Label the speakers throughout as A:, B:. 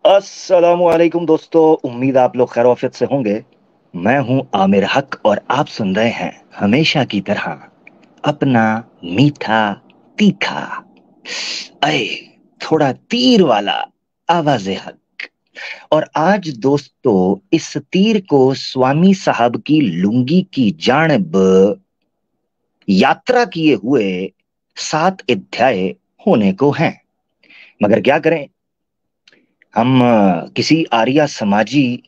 A: अस्सलामुअलैकुम दोस्तों, उम्मीद आप लोग खैर आफियत से होंगे। मैं हूं आमिर हक और आप सुन रहे हैं हमेशा की तरह अपना मीठा तीखा अय थोड़ा तीर वाला आवाज़े हक। और आज दोस्तों इस तीर को स्वामी साहब की लुंगी की जानिब यात्रा किए हुए 7 अध्याय होने को हैं। मगर क्या करें, हम किसी आर्या समाजी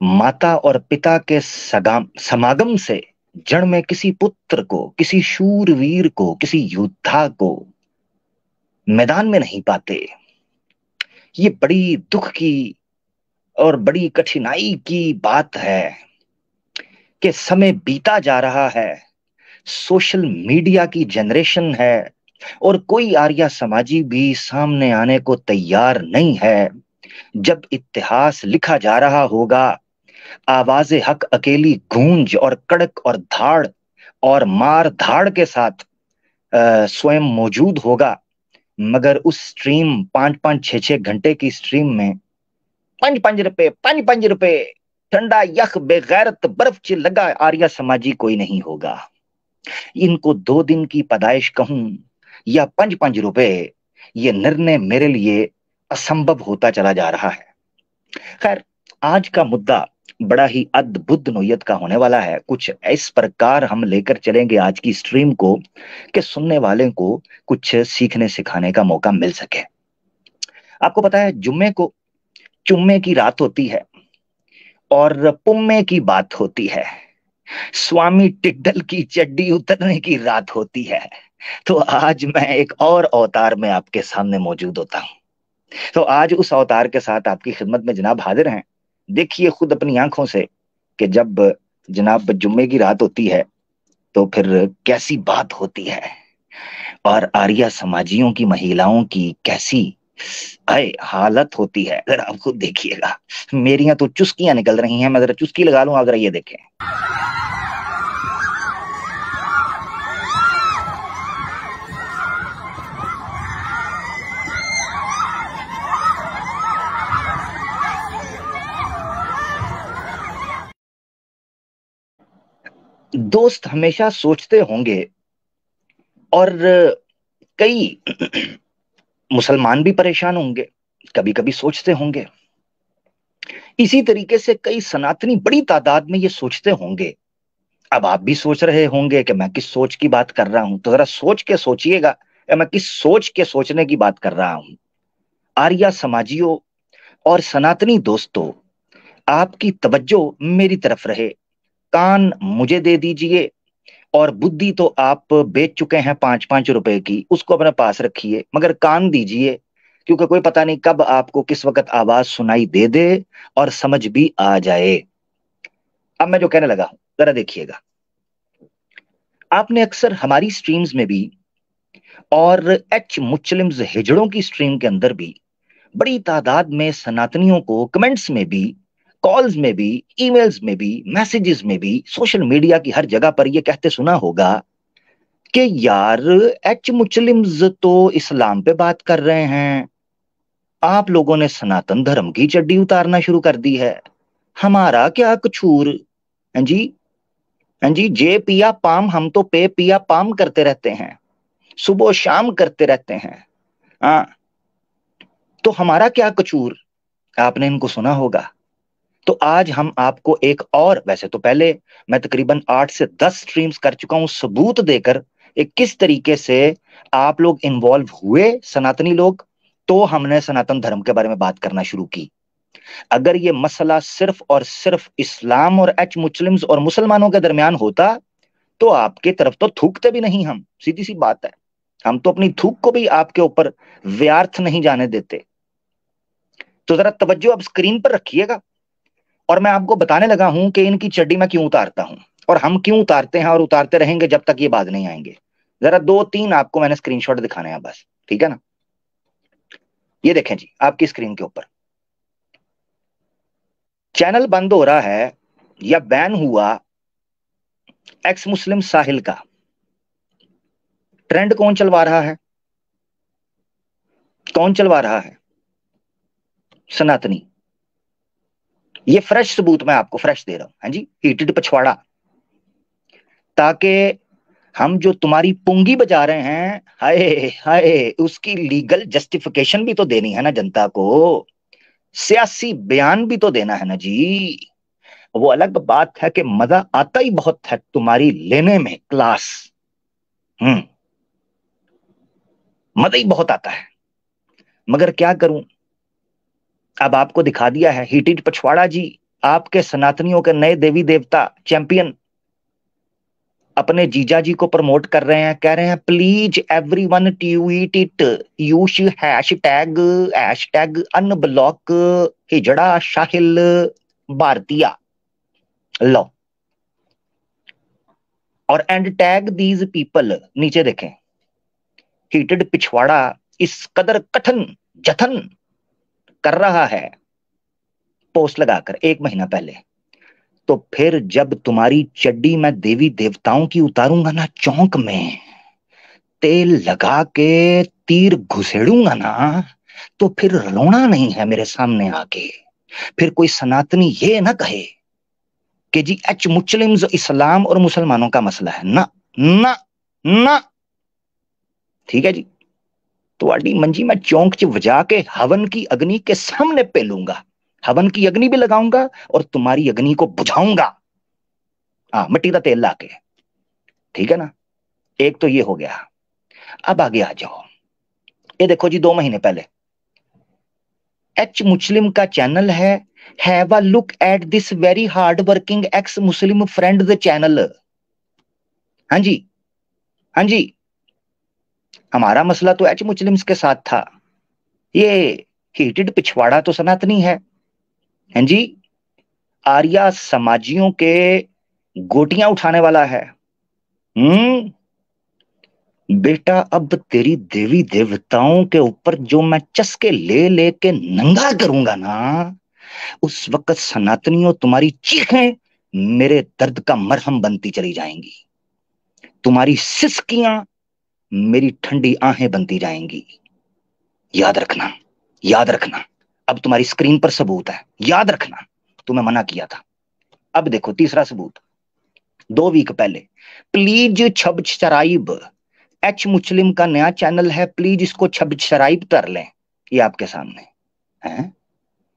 A: माता और पिता के समागम से जड़ में किसी पुत्र को, किसी शूरवीर को, किसी योद्धा को मैदान में नहीं पाते। ये बड़ी दुख की और बड़ी कठिनाई की बात है कि समय बीता जा रहा है, सोशल मीडिया की जनरेशन है और कोई आर्या समाजी भी सामने आने को तैयार नहीं है। जब इतिहास लिखा जा रहा होगा, आवाज़े हक अकेली गूंज और कड़क और धाड़ और मार धाड़ के साथ स्वयं मौजूद होगा। मगर उस स्ट्रीम 5-5 6-6 घंटे की स्ट्रीम में 5-5 रुपए 5-5 रुपए ठंडा यख बेगैरत बर्फ च लगा आर्या समाजी कोई नहीं होगा। इनको 2 दिन की पैदाइश कहूं या 5-5 रुपए, ये निर्णय मेरे लिए असंभव होता चला जा रहा है। खैर, आज का मुद्दा बड़ा ही अद्भुत नोयत का होने वाला है। कुछ इस प्रकार हम लेकर चलेंगे आज की स्ट्रीम को कि सुनने वाले को कुछ सीखने सिखाने का मौका मिल सके। आपको पता है, जुम्मे को चुम्मे की रात होती है और पुम्मे की बात होती है। स्वामी टिड्डल की चड्डी उतरने की रात होती है। तो आज मैं एक और अवतार में आपके सामने मौजूद होता हूं। तो आज उस अवतार के साथ आपकी खिदमत में जनाब हाजिर हैं। देखिए खुद अपनी आंखों से कि जब जनाब जुम्मे की रात होती है तो फिर कैसी बात होती है और आर्या समाजियों की महिलाओं की कैसी हालत होती है। जरा आप खुद देखिएगा। मेरियां तो चुस्कियां निकल रही हैं। मैं जरा चुस्की लगा लूं, आप जरा ये देखें। दोस्त हमेशा सोचते होंगे और कई मुसलमान भी परेशान होंगे, कभी कभी सोचते होंगे। इसी तरीके से कई सनातनी बड़ी तादाद में ये सोचते होंगे। अब आप भी सोच रहे होंगे कि मैं किस सोच की बात कर रहा हूं, तो जरा सोच के सोचिएगा कि मैं किस सोच के सोचने की बात कर रहा हूं। आर्या समाजियों और सनातनी दोस्तों, आपकी तवज्जो मेरी तरफ रहे। कान मुझे दे दीजिए और बुद्धि तो आप बेच चुके हैं 5-5 रुपए की, उसको अपने पास रखिए, मगर कान दीजिए, क्योंकि कोई पता नहीं कब आपको किस वक्त आवाज सुनाई दे दे और समझ भी आ जाए। अब मैं जो कहने लगा हूं जरा देखिएगा। आपने अक्सर हमारी स्ट्रीम्स में भी और एच मुस्लिम्स हिजड़ों की स्ट्रीम के अंदर भी बड़ी तादाद में सनातनियों को कमेंट्स में भी, कॉल्स में भी, ईमेल्स में भी, मैसेजेस में भी, सोशल मीडिया की हर जगह पर यह कहते सुना होगा कि यार एच मुस्लिम्स तो इस्लाम पे बात कर रहे हैं, आप लोगों ने सनातन धर्म की चड्डी उतारना शुरू कर दी है, हमारा क्या कसूर। हैं जी, हैं जी, जे पिया पाम, हम तो पे पिया पाम करते रहते हैं, सुबह शाम करते रहते हैं। हाँ, तो हमारा क्या कसूर, आपने इनको सुना होगा। तो आज हम आपको एक और, वैसे तो पहले मैं तकरीबन 8 से 10 स्ट्रीम्स कर चुका हूं सबूत देकर एक किस तरीके से आप लोग इन्वॉल्व हुए सनातनी लोग, तो हमने सनातन धर्म के बारे में बात करना शुरू की। अगर ये मसला सिर्फ और सिर्फ इस्लाम और एच मुस्लिम्स और मुसलमानों के दरमियान होता तो आपके तरफ तो थूकते भी नहीं हम, सीधी सी बात है। हम तो अपनी थूक को भी आपके ऊपर व्यर्थ नहीं जाने देते। तो जरा तवज्जो अब स्क्रीन पर रखिएगा और मैं आपको बताने लगा हूं कि इनकी चड्डी मैं क्यों उतारता हूं और हम क्यों उतारते हैं और उतारते रहेंगे जब तक ये बाज नहीं आएंगे। जरा 2-3 आपको मैंने स्क्रीनशॉट दिखाने हैं बस, ठीक है ना। ये देखें जी आपकी स्क्रीन के ऊपर, चैनल बंद हो रहा है या बैन हुआ एक्स मुस्लिम साहिल का। ट्रेंड कौन चलवा रहा है, कौन चलवा रहा है? सनातनी। ये फ्रेश सबूत मैं आपको फ्रेश दे रहा हूं। हाँ जी, हीटेड पिछवाड़ा, ताकि हम जो तुम्हारी पुंगी बजा रहे हैं, हाय हाय, उसकी लीगल जस्टिफिकेशन भी तो देनी है ना जनता को, सियासी बयान भी तो देना है ना जी। वो अलग बात है कि मजा आता ही बहुत है तुम्हारी लेने में क्लास। हम्म, मजा ही बहुत आता है, मगर क्या करूं, अब आपको दिखा दिया है हीटेड पिछवाड़ा जी। आपके सनातनियों के नए देवी देवता चैंपियन अपने जीजा जी को प्रमोट कर रहे हैं, कह रहे हैं please everyone tweet it, use hashtag unblock हिजड़ा शाहिल भारतीय, लो, और एंड टैग दीज पीपल। नीचे देखें, हीटेड पिछवाड़ा इस कदर कठिन जतन कर रहा है पोस्ट लगाकर 1 महीना पहले, तो फिर जब तुम्हारी चड्डी मैं देवी देवताओं की उतारूंगा ना चौंक में, तेल लगा के तीर घुसेड़ूंगा ना, तो फिर रोना नहीं है मेरे सामने आके। फिर कोई सनातनी ये ना कहे कि जी एच मुस्लिम्स इस्लाम और मुसलमानों का मसला है, ना ना ना। ठीक है जी, तो मंजी मैं चौंक च वजा के हवन की अग्नि के सामने पेलूंगा, हवन की अग्नि भी लगाऊंगा और तुम्हारी अग्नि को बुझाऊंगा, हाँ, मिट्टी का तेल लाके। ठीक है ना, एक तो ये हो गया। अब आगे आ जाओ, ये देखो जी 2 महीने पहले एच मुस्लिम का चैनल है, have a look at this very hard working x Muslim friend the channel. हाँ जी, हाँ जी, हमारा मसला तो एच मुस्लिम्स के साथ था, ये हीटेड पिछवाड़ा तो सनातनी है। हाँ जी, आर्या समाजियों के गोटियां उठाने वाला है। बेटा, अब तेरी देवी देवताओं के ऊपर जो मैं चस्के ले लेके नंगा करूंगा ना, उस वक्त सनातनियों तुम्हारी चीखें मेरे दर्द का मरहम बनती चली जाएंगी, तुम्हारी सिसकियां मेरी ठंडी आहें बनती जाएंगी। याद रखना, याद रखना, अब तुम्हारी स्क्रीन पर सबूत है, याद रखना, तुम्हें मना किया था। अब देखो तीसरा सबूत, 2 वीक पहले, प्लीज छब शराइब, एच मुस्लिम का नया चैनल है, प्लीज इसको छब शराइब कर लें। ये आपके सामने है,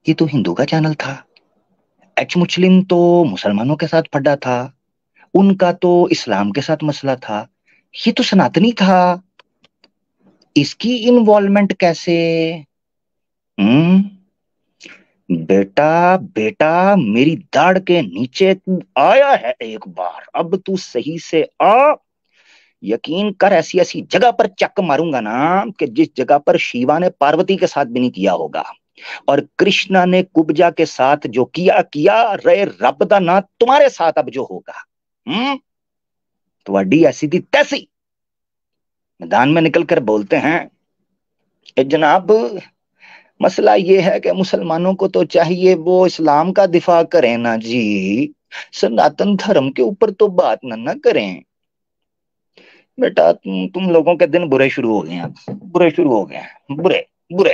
A: ये तो हिंदू का चैनल था, एच मुस्लिम तो मुसलमानों के साथ पड़ा था, उनका तो इस्लाम के साथ मसला था, ये तो सनातनी था, इसकी इन्वॉल्वमेंट कैसे? हम्म, बेटा बेटा, मेरी दाढ़ के नीचे तू आया है एक बार, अब तू सही से आ, यकीन कर ऐसी ऐसी जगह पर चक मारूंगा ना कि जिस जगह पर शिवा ने पार्वती के साथ भी नहीं किया होगा और कृष्णा ने कुब्जा के साथ जो किया किया, रे रब दा ना तुम्हारे साथ अब जो होगा। तो अड्डी ऐसी थी तैसी, मैदान में निकल कर बोलते हैं जनाब, मसला ये है कि मुसलमानों को तो चाहिए वो इस्लाम का दिफा करें ना जी, सनातन धर्म के ऊपर तो बात ना करें। बेटा तुम लोगों के दिन बुरे शुरू हो गए हैं, बुरे शुरू हो गए हैं, बुरे बुरे।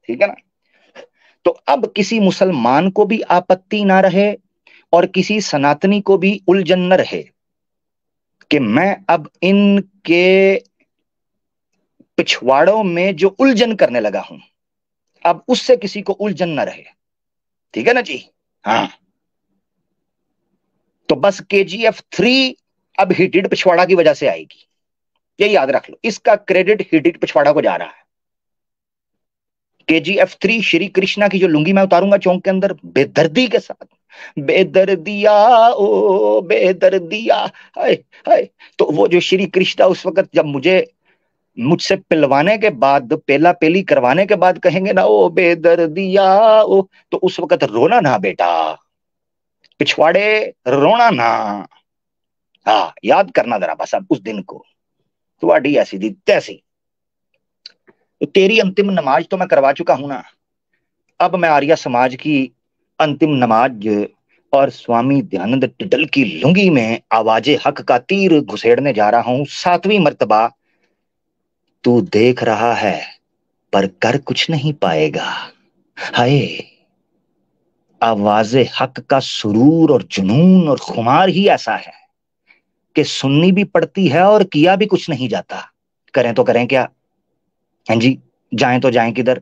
A: ठीक है ना, तो अब किसी मुसलमान को भी आपत्ति ना रहे और किसी सनातनी को भी उलझन न रहे कि मैं अब इनके पिछवाड़ों में जो उलझन करने लगा हूं, अब उससे किसी को उलझन न रहे। ठीक है ना जी, हाँ, तो बस KGF 3 अब हिटेड पिछवाड़ा की वजह से आएगी, ये याद रख लो, इसका क्रेडिट हिटेड पिछवाड़ा को जा रहा है। KGF 3 श्री कृष्णा की जो लुंगी मैं उतारूंगा चौक के अंदर बेदर्दी के साथ, बेदर्दिया ओ बेदर्दिया, हाय हाय, तो वो जो श्री कृष्णा उस वक्त जब मुझसे पिलवाने के बाद, पेला पेली करवाने के बाद कहेंगे ना ओ बेदर्दिया ओ, तो उस वक्त रोना ना बेटा, पिछवाड़े रोना ना। हाँ, याद करना जरा बस अब उस दिन को, तुम्हारी ऐसी थी तैसी। तो तेरी अंतिम नमाज तो मैं करवा चुका हूं ना, अब मैं आर्य समाज की अंतिम नमाज और स्वामी दयानंद टिडल की लुंगी में आवाजे हक का तीर घुसेड़ने जा रहा हूं 7वीं मर्तबा। तू देख रहा है पर कर कुछ नहीं पाएगा, हाय, आवाज़े हक का सुरूर और जुनून और खुमार ही ऐसा है कि सुननी भी पड़ती है और किया भी कुछ नहीं जाता। करें तो करें क्या? हाँ जी, जाएं तो जाएं किधर?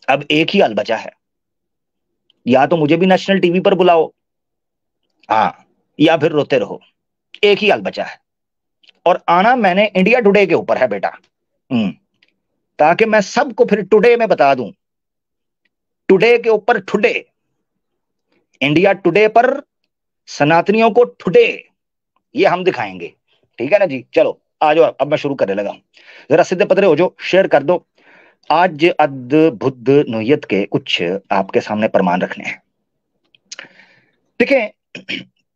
A: अब एक ही हल बचा है, या तो मुझे भी नेशनल टीवी पर बुलाओ, हाँ, या फिर रोते रहो। एक ही हल बचा है, और आना मैंने इंडिया टुडे के ऊपर है बेटा। ताकि मैं सबको फिर टुडे में बता दूं, टुडे के ऊपर टुडे, इंडिया टुडे पर सनातनियों को टुडे ये हम दिखाएंगे। ठीक है ना जी? चलो आ जाओ, अब मैं शुरू करने लगा हूं। जरा सीधे पतरे हो जाओ, शेयर कर दो। आज अद्भुत नोयत के कुछ आपके सामने प्रमाण रखने हैं। देखिए,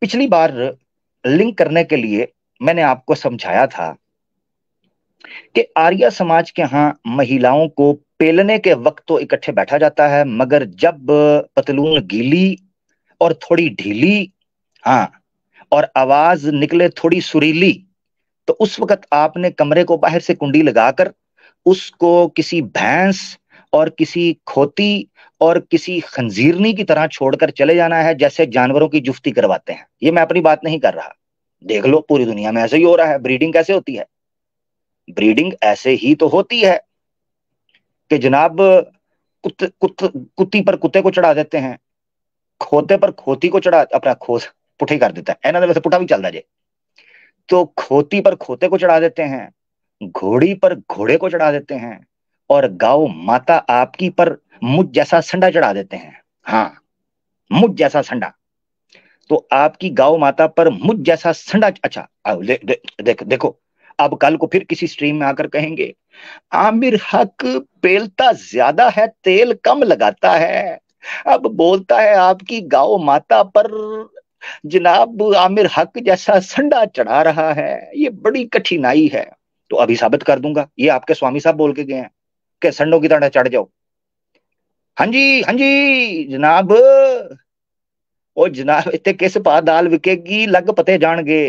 A: पिछली बार लिंक करने के लिए मैंने आपको समझाया था कि आर्य समाज के यहाँ महिलाओं को पेलने के वक्त तो इकट्ठे बैठा जाता है, मगर जब पतलून गीली और थोड़ी ढीली, हाँ, और आवाज निकले थोड़ी सुरीली, तो उस वक्त आपने कमरे को बाहर से कुंडी लगाकर उसको किसी भैंस और किसी खोती और किसी खंजीरनी की तरह छोड़कर चले जाना है, जैसे जानवरों की जुफ्ती करवाते हैं। ये मैं अपनी बात नहीं कर रहा, देख लो पूरी दुनिया में ऐसे ही हो रहा है। ब्रीडिंग कैसे होती है? ब्रीडिंग ऐसे ही तो होती है कि जनाब कुत्ती पर कुत्ते को चढ़ा देते हैं, खोते पर खोती को चढ़ा, अपना खोस पुठी कर देता है, इन्होंने वैसे पुठा भी चलता जे। तो खोती पर खोते को चढ़ा देते हैं, घोड़ी पर घोड़े को चढ़ा देते हैं, और गौ माता आपकी पर मुझ जैसा संडा चढ़ा देते हैं। हाँ, मुझ जैसा संडा। तो आपकी गौ माता पर मुझ जैसा संडा, अच्छा अब देखो, अब कल को फिर किसी स्ट्रीम में आकर कहेंगे आमिर हक पेलता ज्यादा है, तेल कम लगाता है। अब बोलता है आपकी गौ माता पर जनाब आमिर हक जैसा संडा चढ़ा रहा है, ये बड़ी कठिनाई है। तो अभी साबित कर दूंगा, ये आपके स्वामी साहब बोल के गए हैं कि संडों की तरह चढ़ जाओ। हाँ जी, हाँ जी जनाब, ओ जनाब इतने किस पा दाल विकेगी लग पते जाणगे।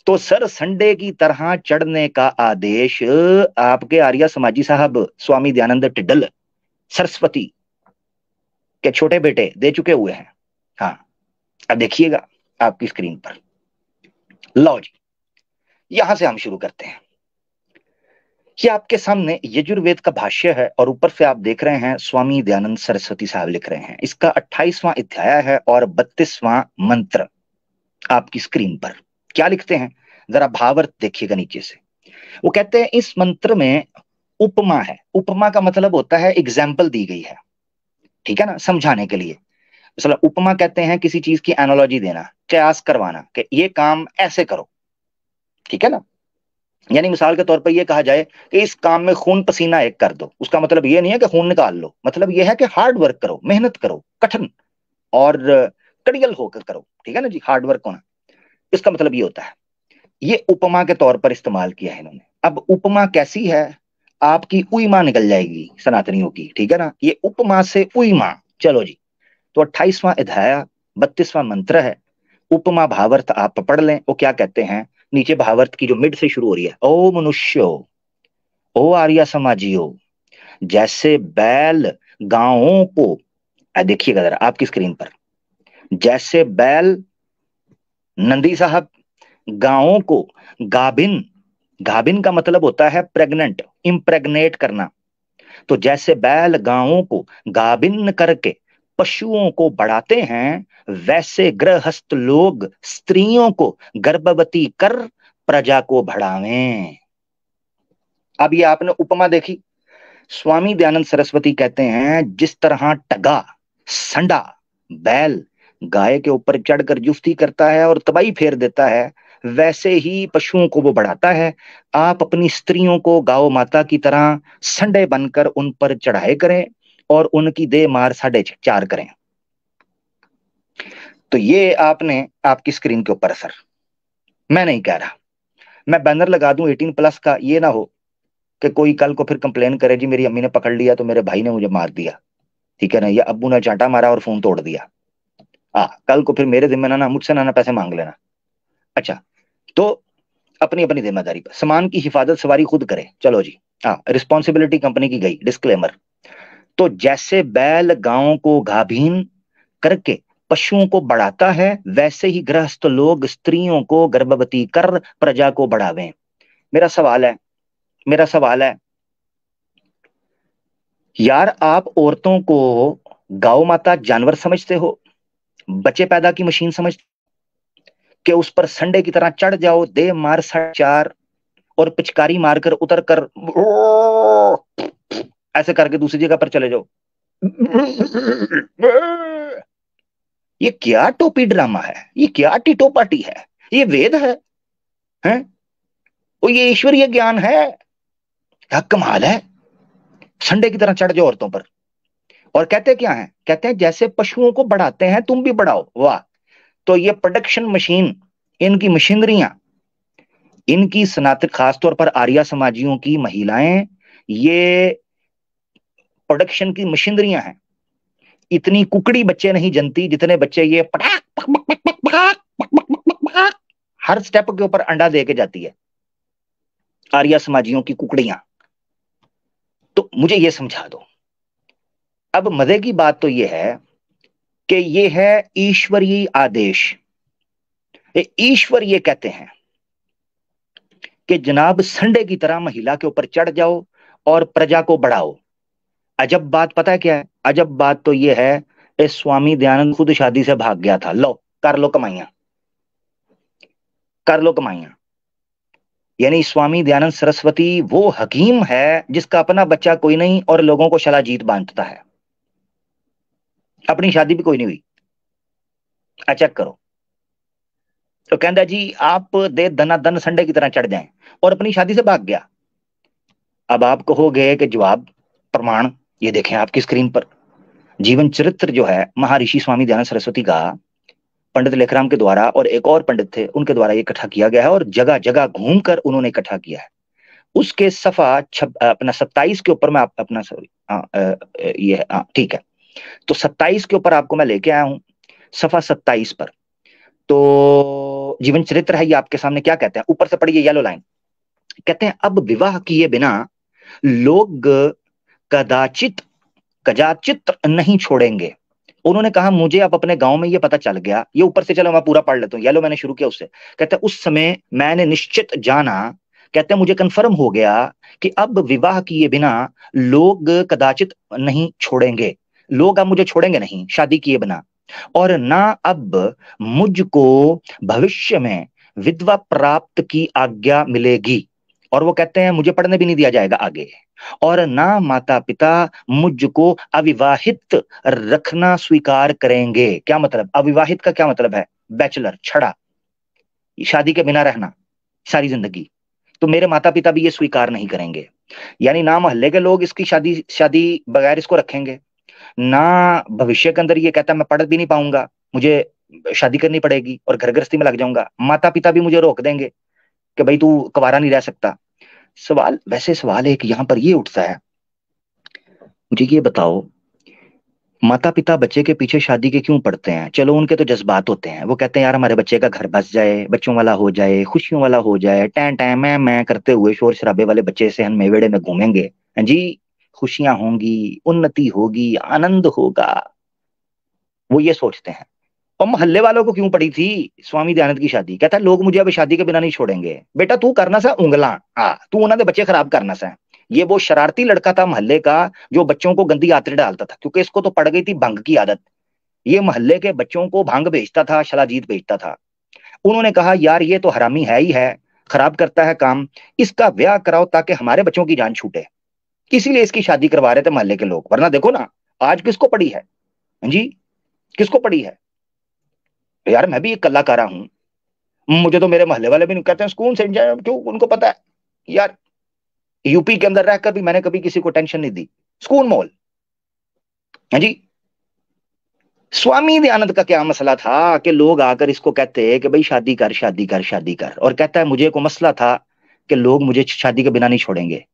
A: तो सर संडे की तरह चढ़ने का आदेश आपके आर्य समाजी साहब स्वामी दयानंद टिड्डल सरस्वती के छोटे बेटे दे चुके हुए हैं। हाँ, अब देखिएगा आपकी स्क्रीन पर। लो जी, यहां से हम शुरू करते हैं। ये आपके सामने यजुर्वेद का भाष्य है, और ऊपर से आप देख रहे हैं स्वामी दयानंद सरस्वती साहब लिख रहे हैं। इसका 28वां अध्याय है और 32वां मंत्र आपकी स्क्रीन पर। क्या लिखते हैं जरा भावार्थ देखिएगा नीचे से। वो कहते हैं इस मंत्र में उपमा है। उपमा का मतलब होता है एग्जाम्पल दी गई है, ठीक है ना, समझाने के लिए। मतलब उपमा कहते हैं किसी चीज की एनालॉजी देना, कयास करवाना कि ये काम ऐसे करो, ठीक है ना। यानी मिसाल के तौर पर यह कहा जाए कि इस काम में खून पसीना एक कर दो, उसका मतलब यह नहीं है कि खून निकाल लो, मतलब यह है कि हार्ड वर्क करो, मेहनत करो, कठिन और कड़ियल होकर करो, ठीक है ना जी, हार्ड वर्क होना, इसका मतलब ये होता है। ये उपमा के तौर पर इस्तेमाल किया है इन्होंने। अब उपमा कैसी है, आपकी उईमा निकल जाएगी सनातनियों की, ठीक है ना। ये उपमा से उईमा। चलो जी, तो 28वां अध्याय 32वां मंत्र है। उपमा भावार्थ आप पढ़ लें। वो क्या कहते हैं, नीचे भावार्थ की जो मिड से शुरू हो रही है, ओ मनुष्यो, ओ आर्य समाजियो, जैसे बैल गांवों को, देखिएगा जरा आपकी स्क्रीन पर, जैसे बैल नंदी साहब गांवों को गाभिन, गाभिन का मतलब होता है प्रेग्नेंट, इम्प्रेग्नेट करना। तो जैसे बैल गांवों को गाभिन करके पशुओं को बढ़ाते हैं, वैसे गृहस्थ लोग स्त्रियों को गर्भवती कर प्रजा को बढ़ावें। अब ये आपने उपमा देखी। स्वामी दयानंद सरस्वती कहते हैं जिस तरह टगा, संडा, बैल गाय के ऊपर चढ़कर जुफ्ती करता है और तबाही फेर देता है, वैसे ही पशुओं को वो बढ़ाता है। आप अपनी स्त्रियों को गौ माता की तरह संडे बनकर उन पर चढ़ाए करें और उनकी दे मार 4.5 करें। तो ये आपने आपकी स्क्रीन के ऊपर सर, मैं नहीं कह रहा, मैं बैनर लगा दूं 18+ का, ये ना हो कि कोई कल को फिर कंप्लेन करे जी मेरी अम्मी ने पकड़ लिया तो मेरे भाई ने मुझे मार दिया, ठीक है ना, या अब्बू ने चांटा मारा और फोन तोड़ दिया। कल को फिर मेरे जिम्मे ना मुझसे ना पैसे मांग लेना। अच्छा, तो अपनी अपनी जिम्मेदारी पर सामान की हिफाजत सवारी खुद करे। चलो जी, हाँ, रिस्पॉन्सिबिलिटी कंपनी की गई, डिस्क्लेमर। तो जैसे बैल गांव को गाभीन करके पशुओं को बढ़ाता है, वैसे ही गृहस्थ लोग स्त्रियों को गर्भवती कर प्रजा को बढ़ावें। मेरा सवाल है, मेरा सवाल है, यार आप औरतों को गौ माता जानवर समझते हो, बच्चे पैदा की मशीन समझते कि उस पर संडे की तरह चढ़ जाओ, दे मार 4.5 और पिचकारी मारकर उतर कर ऐसे करके दूसरी जगह पर चले जाओ। ये क्या टोपी ड्रामा है, ये क्या टिटो पार्टी है, ये वेद है, हैं? और ये ईश्वरीय ज्ञान है, क्या कमाल है। संडे की तरह चढ़ जाओ औरतों पर, और कहते क्या है, कहते हैं जैसे पशुओं को बढ़ाते हैं तुम भी बढ़ाओ। वाह। तो ये प्रोडक्शन मशीन, इनकी मशीनरियां, इनकी सनातन, खासतौर पर आर्या समाजियों की महिलाएं, ये प्रोडक्शन की मशीनरियां हैं। इतनी कुकड़ी बच्चे नहीं जनती जितने बच्चे ये पटाक पक पक पक पक पक पक पक पक पक पक, हर स्टेप के ऊपर अंडा दे के जाती है आर्या समाजियों की कुकड़ियां। तो मुझे ये समझा दो। अब मजे की बात तो ये है कि ये है ईश्वरीय आदेश। ईश्वर ये कहते हैं कि जनाब संडे की तरह महिला के ऊपर चढ़ जाओ और प्रजा को बढ़ाओ। अजब बात पता है क्या है? अजब बात तो ये है, इस स्वामी दयानंद खुद शादी से भाग गया था। लो कर लो कमाइयां, कर लो कमाइयां। यानी स्वामी दयानंद सरस्वती वो हकीम है जिसका अपना बच्चा कोई नहीं और लोगों को शलाजीत बांधता है। अपनी शादी भी कोई नहीं हुई, चेक करो। तो कहता जी आप दे दना दन संडे की तरह चढ़ जाएं, और अपनी शादी से भाग गया। अब आप कहोगे कि जवाब, प्रमाण ये देखें आपकी स्क्रीन पर। जीवन चरित्र जो है महर्षि स्वामी दयानंद सरस्वती का, पंडित लेखराम के द्वारा और एक और पंडित थे उनके द्वारा ये इकट्ठा किया गया है, और जगह जगह घूमकर उन्होंने इकट्ठा किया है। उसके सफा अपना 27 के ऊपर मैं अपना सॉरी ये ठीक है, तो 27 के ऊपर आपको मैं लेके आया हूं, सफा 27 पर। तो जीवन चरित्र है ये आपके सामने। क्या कहते हैं, ऊपर से पढ़िए येलो लाइन। कहते हैं अब विवाह किए बिना लोग कदाचित कदाचित नहीं छोड़ेंगे। उन्होंने कहा मुझे अब अपने गांव में ये पता चल गया, ये ऊपर से चलो मैं पूरा पढ़ लेता हूँ, येलो मैंने शुरू किया उससे। कहते हैं उस समय मैंने निश्चित जाना, कहते हैं मुझे कंफर्म हो गया कि अब विवाह किए बिना लोग कदाचित नहीं छोड़ेंगे। लोग अब मुझे छोड़ेंगे नहीं शादी किए बिना, और ना अब मुझको भविष्य में विधवा प्राप्त की आज्ञा मिलेगी। और वो कहते हैं मुझे पढ़ने भी नहीं दिया जाएगा आगे, और ना माता पिता मुझको अविवाहित रखना स्वीकार करेंगे। क्या मतलब, अविवाहित का क्या मतलब है? बैचलर, छड़ा, शादी के बिना रहना सारी जिंदगी। तो मेरे माता पिता भी ये स्वीकार नहीं करेंगे। यानी ना मोहल्ले के लोग इसकी शादी शादी बगैर इसको रखेंगे, ना भविष्य के अंदर ये कहता मैं पढ़ भी नहीं पाऊंगा, मुझे शादी करनी पड़ेगी और घर गृहस्थी में लग जाऊंगा। माता पिता भी मुझे रोक देंगे कि भाई तू कुंवारा नहीं रह सकता। सवाल, वैसे सवाल एक यहां पर ये उठता है, मुझे ये बताओ, माता पिता बच्चे के पीछे शादी के क्यों पड़ते हैं? चलो उनके तो जज्बात होते हैं, वो कहते हैं यार हमारे बच्चे का घर बस जाए, बच्चों वाला हो जाए, खुशियों वाला हो जाए, टैं टैं मैं करते हुए शोर शराबे वाले बच्चे से हम मेवेड़े में घूमेंगे, हाँ जी, खुशियां होंगी, उन्नति होगी, आनंद होगा। वो ये सोचते हैं। और मोहल्ले वालों को क्यों पड़ी थी स्वामी दयानंद की शादी? कहता है लोग मुझे अब शादी के बिना नहीं छोड़ेंगे। बेटा तू करना सा उंगला, तू उन्होंने बच्चे खराब करना सा। ये वो शरारती लड़का था मोहल्ले का जो बच्चों को गंदी आदतें डालता था, क्योंकि इसको तो पड़ गई थी भंग की आदत। ये मोहल्ले के बच्चों को भांग बेचता था, शलाजीत बेचता था। उन्होंने कहा यार ये तो हरामी है ही है, खराब करता है काम, इसका ब्याह कराओ ताकि हमारे बच्चों की जान छूटे। इसीलिए इसकी शादी करवा रहे थे मोहल्ले के लोग। वरना देखो ना आज किसको पड़ी है जी, किसको पड़ी है? यार मैं भी एक कलाकारा हूं, मुझे तो मेरे मोहल्ले वाले भी नहीं कहते हैं स्कूल से जाए, क्यों? उनको पता है यार, यूपी के अंदर रहकर भी मैंने कभी किसी को टेंशन नहीं दी। स्कूल मोल है जी। स्वामी दयानंद का क्या मसला था कि लोग आकर इसको कहते हैं कि भाई शादी कर शादी कर शादी कर, और कहता है मुझे को मसला था कि लोग मुझे शादी के बिना नहीं छोड़ेंगे।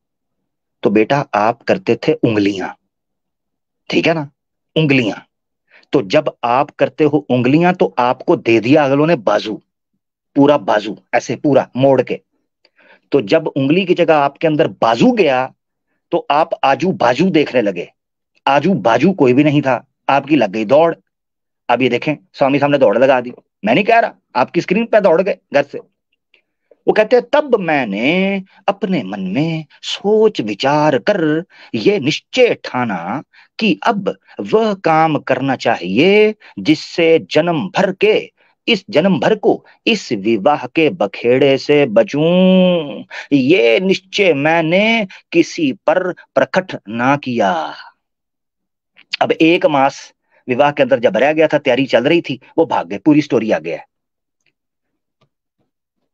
A: तो बेटा आप करते थे उंगलियां, ठीक है ना, उंगलियां। तो जब आप करते हो उंगलियां तो आपको दे दिया अगलों ने बाजू, पूरा बाजू ऐसे पूरा मोड़ के। तो जब उंगली की जगह आपके अंदर बाजू गया तो आप आजू बाजू देखने लगे, आजू बाजू कोई भी नहीं था, आपकी लग गई दौड़। अब ये देखें, स्वामी साहब ने दौड़ लगा दी। मैं नहीं कह रहा, आपकी स्क्रीन पे दौड़ गए घर से। वो कहते हैं तब मैंने अपने मन में सोच विचार कर ये निश्चय ठाना कि अब वह काम करना चाहिए जिससे जन्म भर को इस विवाह के बखेड़े से बचूं। ये निश्चय मैंने किसी पर प्रकट ना किया। अब 1 मास विवाह के अंदर जब रह गया था, तैयारी चल रही थी, वो भाग गए, पूरी स्टोरी आ गया है।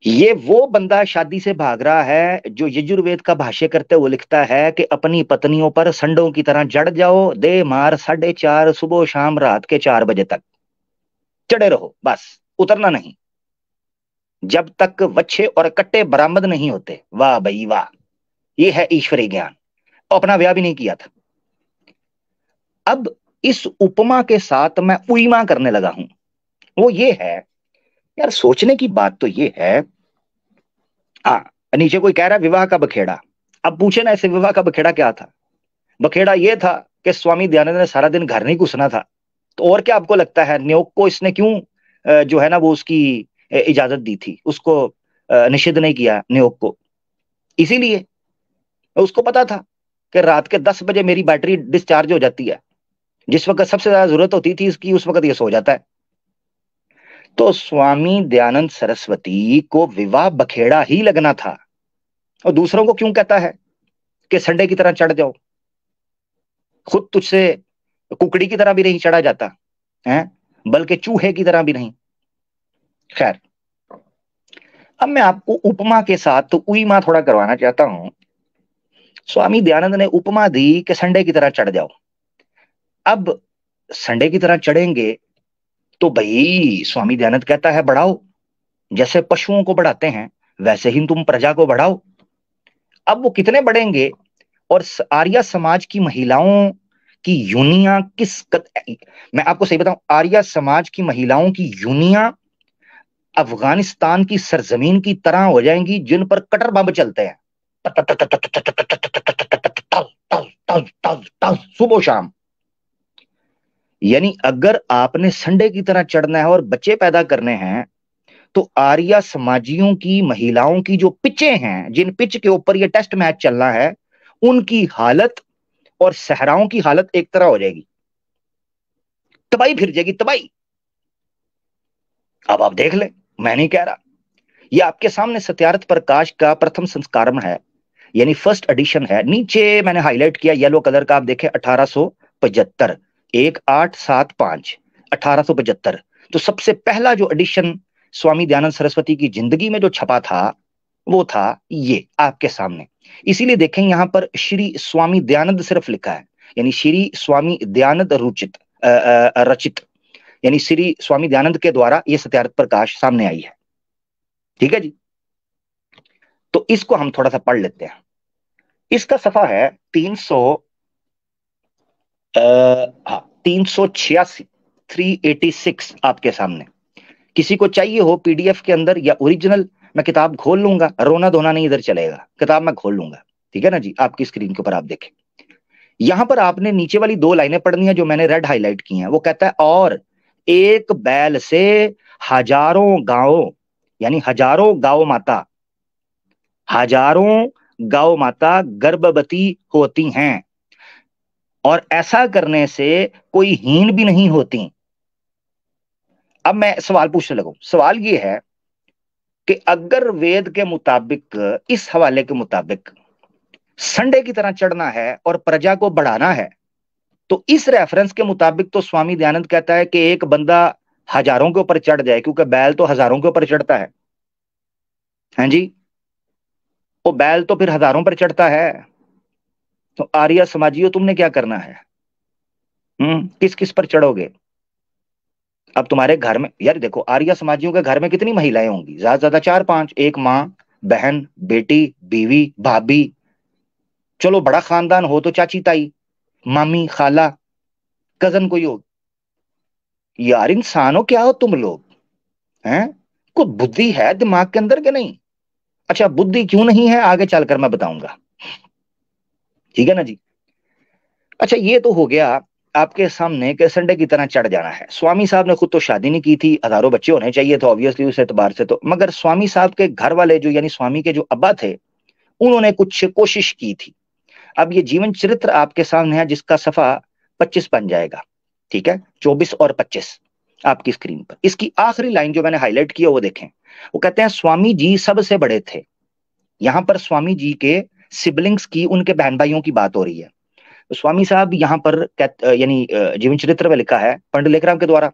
A: ये वो बंदा शादी से भाग रहा है जो यजुर्वेद का भाष्य करते हुए लिखता है कि अपनी पत्नियों पर संडों की तरह जड़ जाओ, दे मार 4:30 सुबह शाम रात के 4 बजे तक चढ़े रहो, बस उतरना नहीं, जब तक वच्छे और कट्टे बरामद नहीं होते। वाह भाई वाह, ये है ईश्वरीय ज्ञान। अपना ब्याह भी नहीं किया था। अब इस उपमा के साथ मैं उईमा करने लगा हूं, वो ये है, यार सोचने की बात तो ये है। हाँ, नीचे कोई कह रहा है विवाह का बखेड़ा। अब पूछे ना, ऐसे विवाह का बखेड़ा क्या था? बखेड़ा ये था कि स्वामी दयानंद ने सारा दिन घर नहीं घुसना था। तो और क्या आपको लगता है न्योग को इसने क्यों जो है ना वो उसकी इजाजत दी थी, उसको निषिद्ध नहीं किया न्योग को? इसीलिए उसको पता था कि रात के 10 बजे मेरी बैटरी डिस्चार्ज हो जाती है, जिस वक्त सबसे ज्यादा जरूरत होती थी इसकी, उस वक्त ये सो जाता है। तो स्वामी दयानंद सरस्वती को विवाह बखेड़ा ही लगना था। और दूसरों को क्यों कहता है कि संडे की तरह चढ़ जाओ? खुद तुझसे कुकड़ी की तरह भी नहीं चढ़ा जाता है, बल्कि चूहे की तरह भी नहीं। खैर, अब मैं आपको उपमा के साथ तो उईमा थोड़ा करवाना चाहता हूं। स्वामी दयानंद ने उपमा दी कि संडे की तरह चढ़ जाओ। अब संडे की तरह चढ़ेंगे तो भाई स्वामी दयानंद कहता है बढ़ाओ, जैसे पशुओं को बढ़ाते हैं वैसे ही तुम प्रजा को बढ़ाओ। अब वो कितने बढ़ेंगे? और आर्य समाज की महिलाओं की यूनियां मैं आपको सही बताऊं, आर्य समाज की महिलाओं की यूनियां अफगानिस्तान की सरजमीन की तरह हो जाएंगी जिन पर कटर बम चलते हैं, सुबह शाम। यानी अगर आपने संडे की तरह चढ़ना है और बच्चे पैदा करने हैं, तो आर्या समाजियों की महिलाओं की जो पिचें हैं, जिन पिच के ऊपर ये टेस्ट मैच चलना है, उनकी हालत और सहराओं की हालत एक तरह हो जाएगी, तबाही फिर जाएगी, तबाही। अब आप देख लें, मैं नहीं कह रहा, ये आपके सामने सत्यार्थ प्रकाश का प्रथम संस्करण है, यानी फर्स्ट एडिशन है। नीचे मैंने हाईलाइट किया येलो कलर का, आप देखें 1875, 1875, 1875। तो सबसे पहला जो एडिशन स्वामी दयानंद सरस्वती की जिंदगी में जो छपा था, वो था ये आपके सामने। इसीलिए देखें यहां पर श्री स्वामी दयानंद सिर्फ लिखा है, यानी श्री स्वामी दयानंद रचित, यानी श्री स्वामी दयानंद के द्वारा ये सत्यार्थ प्रकाश सामने आई है। ठीक है जी, तो इसको हम थोड़ा सा पढ़ लेते हैं। इसका सफा है 386, 386 आपके सामने। किसी को चाहिए हो पीडीएफ के अंदर या ओरिजिनल, मैं किताब खोल लूंगा, रोना धोना नहीं इधर चलेगा, किताब मैं खोल लूंगा। ठीक है ना जी, आपकी स्क्रीन के ऊपर आप देखें, यहां पर आपने नीचे वाली 2 लाइनें पढ़नी है जो मैंने रेड हाईलाइट की हैं। वो कहता है और एक बैल से हजारों गांव, यानी हजारों गांव माता गर्भवती होती हैं, और ऐसा करने से कोई हीन भी नहीं होती। अब मैं सवाल पूछने लगूं, सवाल ये है कि अगर वेद के मुताबिक, इस हवाले के मुताबिक संडे की तरह चढ़ना है और प्रजा को बढ़ाना है, तो इस रेफरेंस के मुताबिक तो स्वामी दयानंद कहता है कि एक बंदा हजारों के ऊपर चढ़ जाए, क्योंकि बैल तो हजारों के ऊपर चढ़ता है। हाँ जी, वो बैल तो फिर हजारों पर चढ़ता है। तो आर्य समाजियों तुमने क्या करना है? किस किस पर चढ़ोगे? अब तुम्हारे घर में, यार देखो, आर्य समाजियों के घर में कितनी महिलाएं होंगी? ज्यादा से ज्यादा 4-5, एक माँ, बहन, बेटी, बीवी, भाभी, चलो बड़ा खानदान हो तो चाची ताई, मामी, खाला, कजन कोई हो। यार इंसानों क्या हो तुम लोग, हैं? कोई बुद्धि है दिमाग के अंदर के नहीं? अच्छा, बुद्धि क्यों नहीं है आगे चलकर मैं बताऊंगा। ठीक है ना जी। अच्छा, ये तो हो गया आपके सामने कि संडे की तरह चढ़ जाना है। स्वामी साहब ने खुद तो शादी नहीं की थी, हजारों बच्चे होने चाहिए थे ऑब्वियसली उस एतबार से तो, मगर स्वामी साहब के घर वाले जो यानी स्वामी के जो अब्बा थे, उन्होंने कुछ कोशिश की थी। अब ये जीवन चरित्र आपके सामने है जिसका सफा 25 बन जाएगा, ठीक है, 24 और 25 आपकी स्क्रीन पर। इसकी आखिरी लाइन जो मैंने हाईलाइट की है वो देखें। वो कहते हैं स्वामी जी सबसे बड़े थे। यहां पर स्वामी जी के सिबलिंग्स की, उनके बहन भाइयों की बात हो रही है। तो स्वामी साहब यहाँ पर यानी जीवन चरित्र में लिखा है पंडित लेखराम के द्वारा,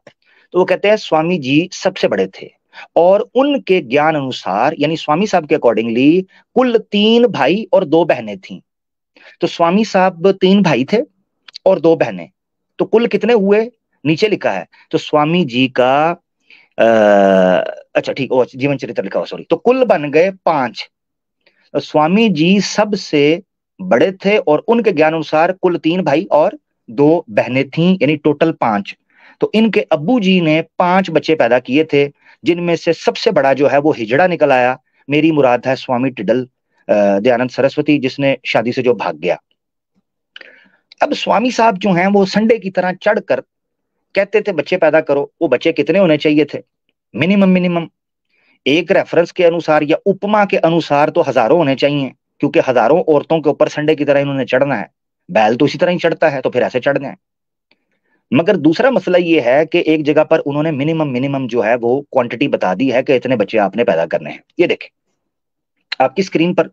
A: तो वो कहते हैं स्वामी जी सबसे बड़े थे और उनके ज्ञान अनुसार यानी स्वामी साहब के अकॉर्डिंगली कुल 3 भाई और 2 बहनें थीं। तो स्वामी साहब 3 भाई थे और 2 बहनें, तो कुल कितने हुए, नीचे लिखा है। तो स्वामी जी का अच्छा ठीक, ओ जीवन चरित्र लिखा हुआ, सॉरी, तो कुल बन गए 5। स्वामी जी सबसे बड़े थे और उनके ज्ञान अनुसार कुल 3 भाई और 2 बहनें थीं, यानी टोटल 5। तो इनके अब्बू जी ने 5 बच्चे पैदा किए थे, जिनमें से सबसे बड़ा जो है वो हिजड़ा निकल आया। मेरी मुराद है स्वामी टिडल दयानंद सरस्वती, जिसने शादी से जो भाग गया। अब स्वामी साहब जो हैं वो संडे की तरह चढ़कर कहते थे बच्चे पैदा करो। वो बच्चे कितने होने चाहिए थे, मिनिमम मिनिमम एक रेफरेंस के अनुसार या उपमा के अनुसार तो हजारों होने चाहिए, क्योंकि हजारों औरतों के ऊपर संडे की तरह इन्होंने चढ़ना है। बैल तो इसी तरह ही चढ़ता है, तो फिर ऐसे चढ़ना है। मगर दूसरा मसला ये है कि एक जगह पर उन्होंने मिनिमम मिनिमम जो है वो क्वांटिटी बता दी है कि इतने बच्चे आपने पैदा करने हैं। ये देखें आपकी स्क्रीन पर,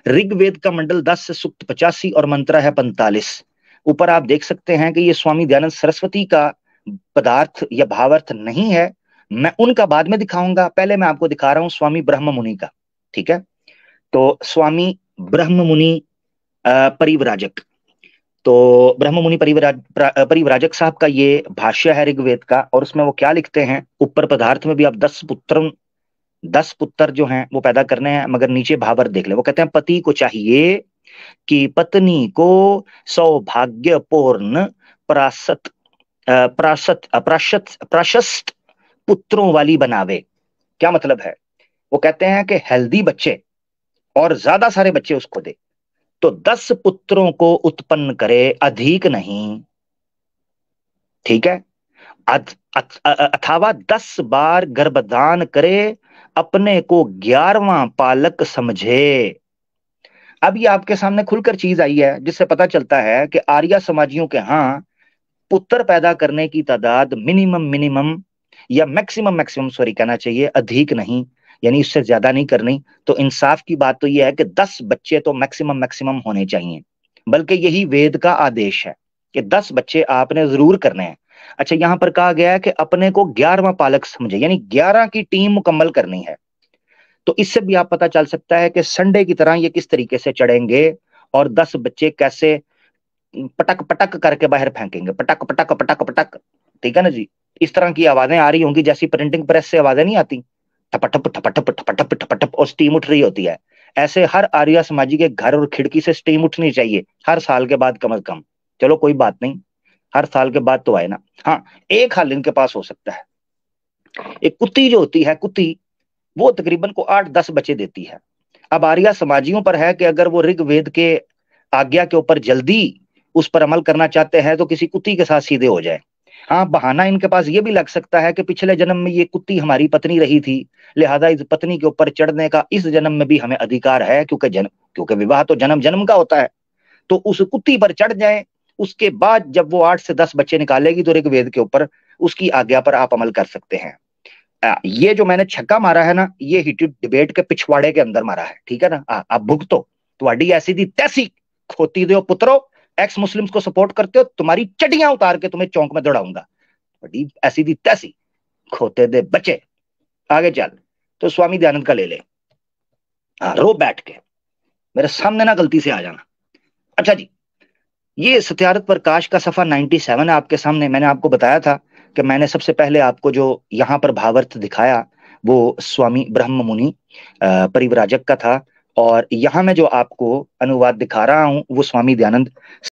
A: ऋग्वेद का मंडल 10 सूक्त 85 और मंत्र है 45। ऊपर आप देख सकते हैं कि ये स्वामी दयानंद सरस्वती का पदार्थ या भावार्थ नहीं है, मैं उनका बाद में दिखाऊंगा। पहले मैं आपको दिखा रहा हूं स्वामी ब्रह्म मुनि का, ठीक है। तो स्वामी ब्रह्म मुनि परिव्राजक, तो ब्रह्म मुनि परिव्राजक साहब का ये भाष्य है ऋग्वेद का, और उसमें वो क्या लिखते हैं, ऊपर पदार्थ में भी आप 10 पुत्र जो हैं वो पैदा करने हैं, मगर नीचे भावार्थ देख ले। वो कहते हैं पति को चाहिए कि पत्नी को सौभाग्यपूर्ण प्रासत प्राशस्त पुत्रों वाली बनावे। क्या मतलब है, वो कहते हैं कि हेल्दी बच्चे और ज्यादा सारे बच्चे उसको दे, तो 10 पुत्रों को उत्पन्न करे, अधिक नहीं, ठीक है। अथवा 10 बार गर्भदान करे, अपने को 11वां पालक समझे। अब ये आपके सामने खुलकर चीज आई है जिससे पता चलता है कि आर्य समाजियों के यहाँ पुत्र पैदा करने की तादाद मिनिमम मिनिमम या मैक्सिमम मैक्सिमम सॉरी कहना चाहिए, अधिक नहीं, यानी इससे ज्यादा नहीं करनी। तो इंसाफ की बात तो यह है कि 10 बच्चे तो मैक्सिमम मैक्सिमम होने चाहिए, बल्कि यही वेद का आदेश है कि 10 बच्चे आपने जरूर करने हैं। अच्छा, यहां पर कहा गया है कि अपने को 11वां पालक समझे, यानी 11 की टीम मुकम्मल करनी है। तो इससे भी आप पता चल सकता है कि संडे की तरह ये किस तरीके से चढ़ेंगे और 10 बच्चे कैसे पटक पटक करके बाहर फेंकेंगे, पटक पटक पटक पटक, ठीक है ना जी। इस तरह की आवाजें आ रही होंगी जैसी प्रिंटिंग प्रेस से आवाजें नहीं आती, टपटप टपटप टपटप टपटप, और स्टीम उठ रही होती है। ऐसे हर आर्य समाजी के घर और खिड़की से स्टीम उठनी चाहिए हर साल के बाद कम से कम। चलो कोई बात नहीं, हर साल के बाद तो आए ना। हाँ, एक हाल इनके पास हो सकता है, एक कुत्ती जो होती है, कुत्ती वो तकरीबन को 8-10 बच्चे देती है। अब आर्य समाजियों पर है कि अगर वो ऋग्वेद के आज्ञा के ऊपर जल्दी उस पर अमल करना चाहते हैं तो किसी कुत्ती के साथ सीधे हो जाए। हाँ, बहाना इनके पास ये भी लग सकता है कि पिछले जन्म में ये कुत्ती हमारी पत्नी रही थी, लिहाजा इस पत्नी के ऊपर चढ़ने का इस जन्म में भी हमें अधिकार है, क्योंकि विवाह तो जन्म जन्म का होता है। तो उस कुत्ती पर चढ़ जाए, उसके बाद जब वो 8 से 10 बच्चे निकालेगी तो ऋग्वेद के ऊपर उसकी आज्ञा पर आप अमल कर सकते हैं। ये जो मैंने छक्का मारा है ना, ये हीटेड डिबेट के पिछवाड़े के अंदर मारा है, ठीक है ना। अब भुगतो, तुम्हारी ऐसी दी तैसी खोती दो पुत्रो, एक्स मुस्लिम्स को सपोर्ट करते हो, तुम्हारी चटियां उतार के तुम्हें चौंक में दौड़ाऊंगा, बड़ी ऐसी दी तैसी खोते दे बच्चे। आगे चल, तो स्वामी दयानंद का ले ले, हाँ रो बैठ के, मेरे सामने ना गलती से आ जाना। अच्छा जी, ये सत्यार्थ प्रकाश का सफा 97 है आपके सामने। मैंने आपको बताया था कि मैंने सबसे पहले आपको जो यहाँ पर भावार्थ दिखाया वो स्वामी ब्रह्म मुनि परिव्राजक का था, और यहाँ मैं जो आपको अनुवाद दिखा रहा हूं वो स्वामी दयानंद